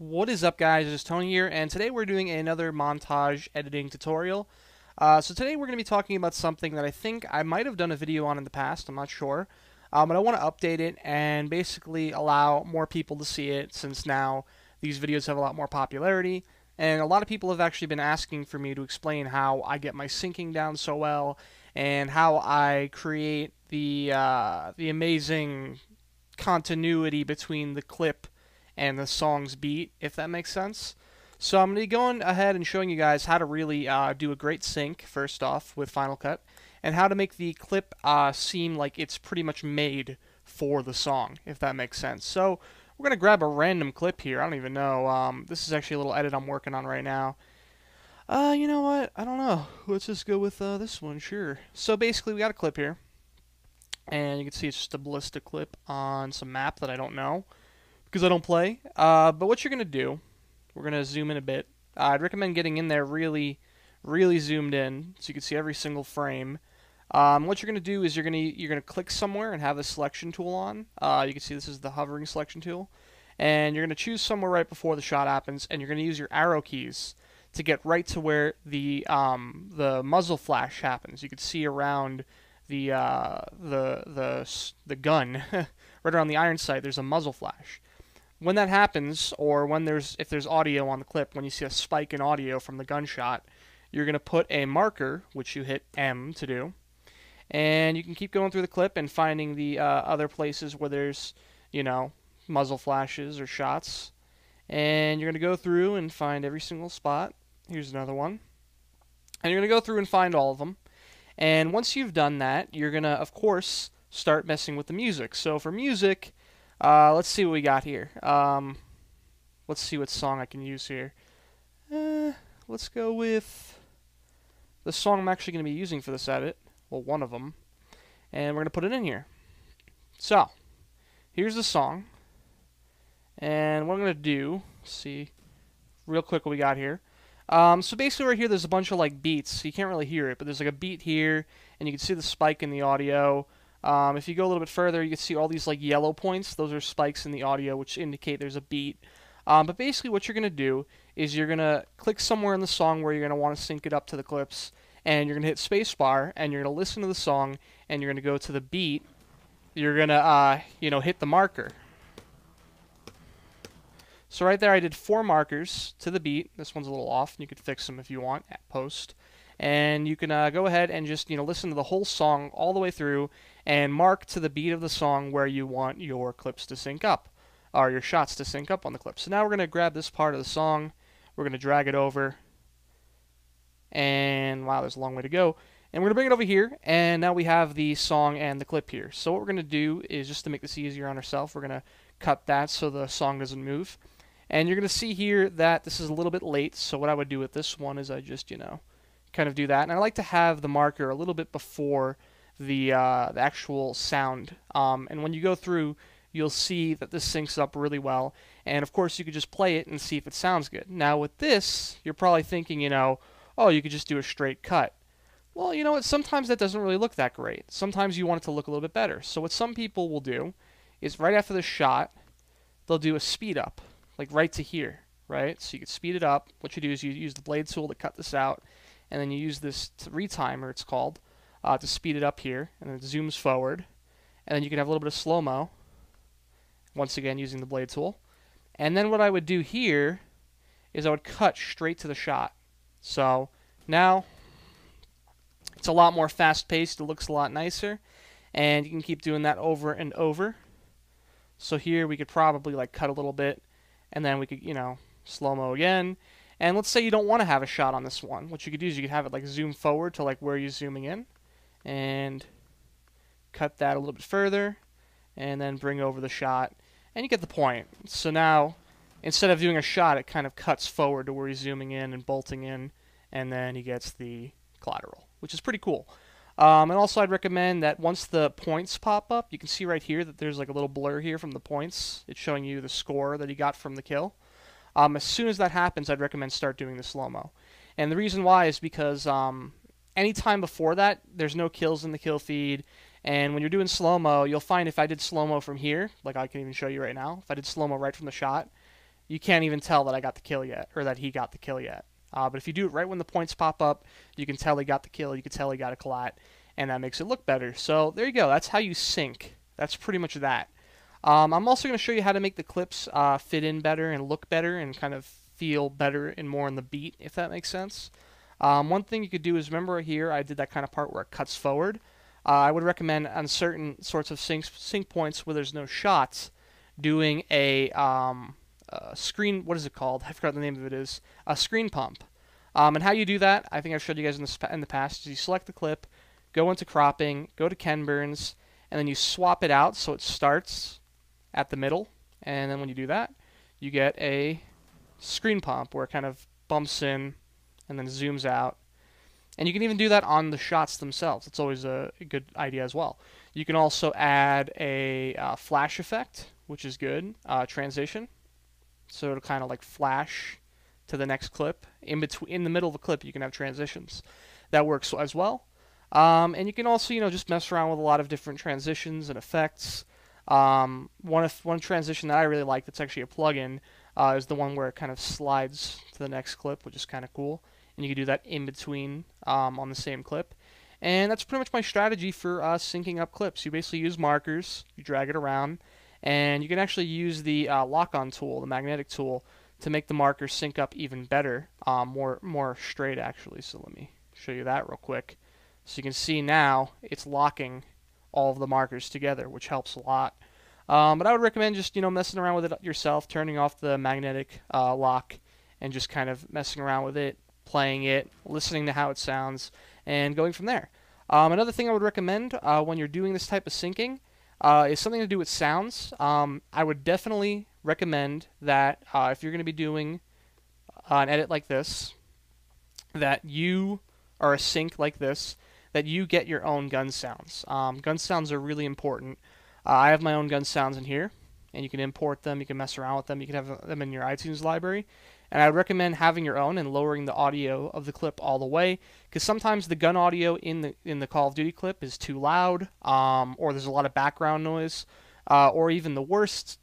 What is up, guys? It's Tony here, and today we're doing another montage editing tutorial. So today we're going to be talking about something that I think I might have done a video on in the past, I'm not sure. But I want to update it and basically allow more people to see it, since now these videos have a lot more popularity. And a lot of people have actually been asking for me to explain how I get my syncing down so well, and how I create the amazing continuity between the clip and the song's beat, if that makes sense. So I'm going to be going ahead and showing you guys how to really do a great sync, first off, with Final Cut, and how to make the clip seem like it's pretty much made for the song, if that makes sense. So we're going to grab a random clip here. I don't even know. This is actually a little edit I'm working on right now. You know what? I don't know. Let's just go with this one, sure. So basically, we got a clip here, and you can see it's just a ballistic clip on some map that I don't know, because I don't play. But what you're going to do, we're going to zoom in a bit. I'd recommend getting in there really zoomed in, so you can see every single frame. What you're going to do is you're going to click somewhere and have the selection tool on. You can see this is the hovering selection tool. And you're going to choose somewhere right before the shot happens, and you're going to use your arrow keys to get right to where the muzzle flash happens. You can see around the gun, right around the iron sight, there's a muzzle flash. When that happens, or when if there's audio on the clip, when you see a spike in audio from the gunshot, you're going to put a marker, which you hit M to do, and you can keep going through the clip and finding the other places where there's, muzzle flashes or shots, and you're going to go through and find every single spot. Here's another one. And you're going to go through and find all of them. And once you've done that, you're going to, of course, start messing with the music. So for music, let's see what we got here. Let's see what song I can use here. Let's go with the song I'm actually going to be using for this edit. Well, one of them. And we're going to put it in here. So, here's the song. And what I'm going to do, see real quick what we got here. So basically right here there's a bunch of beats. You can't really hear it, but there's a beat here, and you can see the spike in the audio. If you go a little bit further, you can see all these yellow points. Those are spikes in the audio, which indicate there's a beat. But basically what you're going to do is you're going to click somewhere in the song where you're going to want to sync it up to the clips, and you're going to hit spacebar, and you're going to listen to the song, and you're going to go to the beat. You're going to, hit the marker. So right there I did 4 markers to the beat. This one's a little off. You could fix them if you want at post. And you can go ahead and just listen to the whole song all the way through and mark to the beat of the song where you want your clips to sync up, or your shots to sync up on the clip. So now we're going to grab this part of the song, we're going to drag it over, and wow, there's a long way to go. And we're going to bring it over here, and now we have the song and the clip here. So what we're going to do is, just to make this easier on ourselves, we're going to cut that so the song doesn't move. And you're going to see here that this is a little bit late, so what I would do with this one is I just, kind of do that. And I like to have the marker a little bit before the actual sound. And when you go through, you'll see that this syncs up really well. And of course, you could just play it and see if it sounds good. Now with this, you're probably thinking, oh, you could just do a straight cut. Well, you know what? Sometimes that doesn't really look that great. Sometimes you want it to look a little bit better. So what some people will do is right after the shot, they'll do a speed up, like right to here, right? So you can speed it up. What you do is you use the blade tool to cut this out, and then you use this retimer, it's called, to speed it up here, and then it zooms forward. And then you can have a little bit of slow-mo, once again using the blade tool. And then what I would do here is I would cut straight to the shot. So now it's a lot more fast-paced, it looks a lot nicer, and you can keep doing that over and over. So here we could probably cut a little bit, and then we could, slow-mo again. And let's say you don't want to have a shot on this one. What you could do is you could have it zoom forward to where you're zooming in, and cut that a little bit further, and then bring over the shot, and you get the point. So now, instead of doing a shot, it kind of cuts forward to where he's zooming in and bolting in, and then he gets the collateral, which is pretty cool. And also I'd recommend that once the points pop up, you can see right here that there's a little blur here from the points. It's showing you the score that he got from the kill. As soon as that happens, I'd recommend start doing the slow-mo. And the reason why is because any time before that, there's no kills in the kill feed. And when you're doing slow-mo, you'll find if I did slow-mo from here, like I can even show you right now, if I did slow-mo right from the shot, you can't even tell that I got the kill yet, or that he got the kill yet. But if you do it right when the points pop up, you can tell he got the kill, you can tell he got a collat, and that makes it look better. So there you go, that's how you sync. That's pretty much that. I'm also going to show you how to make the clips fit in better and look better and kind of feel better and more on the beat, if that makes sense. One thing you could do is, remember here I did that kind of part where it cuts forward. I would recommend on certain sorts of sync points where there's no shots, doing a screen, what is it called? I forgot the name of it is. A screen pump. And how you do that, I think I've showed you guys in the past, is you select the clip, go into cropping, go to Ken Burns, and then you swap it out so it starts at the middle. And then when you do that, you get a screen pump where it kind of bumps in and then zooms out. And you can even do that on the shots themselves. It's always a good idea as well. You can also add a flash effect, which is good, transition. So it'll kind of like flash to the next clip. In the middle of the clip, you can have transitions. That works as well. And you can also, just mess around with a lot of different transitions and effects. One transition that I really like that's actually a plugin is the one where it kind of slides to the next clip, which is kind of cool. And you can do that in between on the same clip. And that's pretty much my strategy for syncing up clips. You basically use markers, you drag it around, and you can actually use the lock-on tool, the magnetic tool, to make the markers sync up even better, more straight actually. So let me show you that real quick. So you can see now it's locking all of the markers together, which helps a lot. But I would recommend just messing around with it yourself, turning off the magnetic lock, and just kind of messing around with it, playing it, listening to how it sounds, and going from there. Another thing I would recommend when you're doing this type of syncing is something to do with sounds. I would definitely recommend that if you're going to be doing an edit like this, that you, or a sync like this, that you get your own gun sounds. Gun sounds are really important. I have my own gun sounds in here, and you can import them, you can mess around with them, you can have them in your iTunes library. And I would recommend having your own and lowering the audio of the clip all the way, because sometimes the gun audio in the Call of Duty clip is too loud, or there's a lot of background noise, or even the worst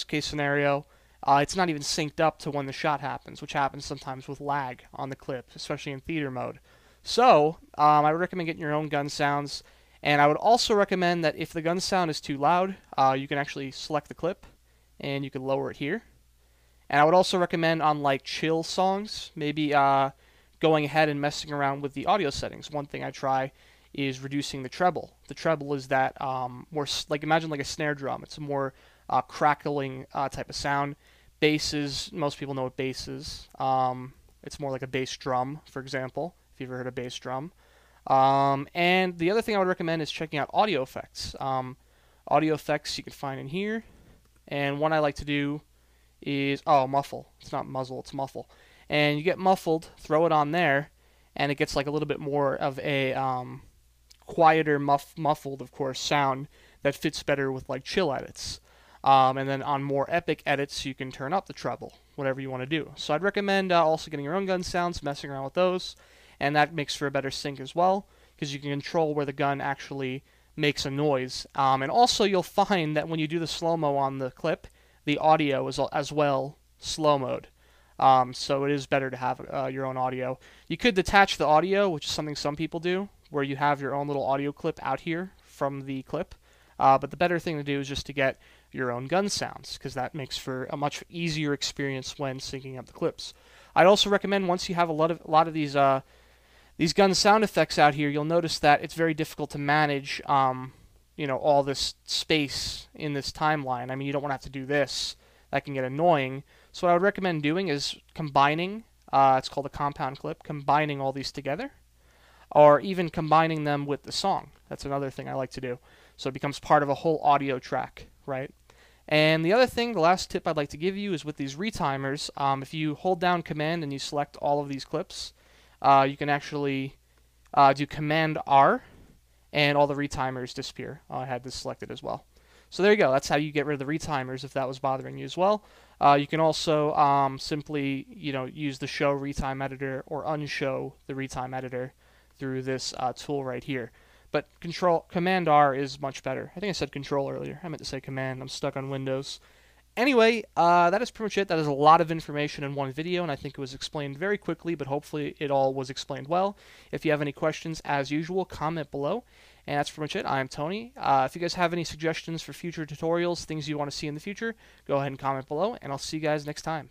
case scenario, it's not even synced up to when the shot happens, which happens sometimes with lag on the clip, especially in theater mode. So I would recommend getting your own gun sounds, and I would also recommend that if the gun sound is too loud, you can actually select the clip, and you can lower it here. And I would also recommend on like chill songs, maybe going ahead and messing around with the audio settings. One thing I try is reducing the treble. The treble is that more like, imagine like a snare drum. It's a more crackling type of sound. Basses, most people know what bass is. It's more like a bass drum, for example, if you've ever heard a bass drum. And the other thing I would recommend is checking out audio effects. Audio effects you can find in here. And one I like to do is, muffle. It's not muzzle, it's muffle. And you get muffled, throw it on there, and it gets like a little bit more of a quieter, muffled, of course, sound that fits better with like chill edits. And then on more epic edits, you can turn up the treble, whatever you want to do. So I'd recommend also getting your own gun sounds, messing around with those, and that makes for a better sync as well, because you can control where the gun actually makes a noise. And also you'll find that when you do the slow-mo on the clip, the audio is as well slow mode. So it is better to have your own audio. You could detach the audio, which is something some people do, where you have your own little audio clip out here from the clip. But the better thing to do is just to get your own gun sounds, because that makes for a much easier experience when syncing up the clips. I'd also recommend, once you have a lot of these gun sound effects out here, you'll notice that it's very difficult to manage all this space in this timeline. I mean, you don't want to have to do this. That can get annoying. So what I would recommend doing is combining, it's called a compound clip, combining all these together, or even combining them with the song. That's another thing I like to do. So it becomes part of a whole audio track, right? And the other thing, the last tip I'd like to give you is with these retimers, if you hold down Command and you select all of these clips, you can actually do Command R, and all the retimers disappear. I had this selected as well. So there you go. That's how you get rid of the retimers if that was bothering you as well. You can also simply use the Show Retime Editor or unshow the retime editor through this tool right here. But Command R is much better. I think I said Control earlier. I meant to say Command. I'm stuck on Windows. Anyway, that is pretty much it. That is a lot of information in one video, and I think it was explained very quickly, but hopefully it all was explained well. If you have any questions, as usual, comment below. And that's pretty much it. I'm Tony. If you guys have any suggestions for future tutorials, things you want to see in the future, go ahead and comment below, and I'll see you guys next time.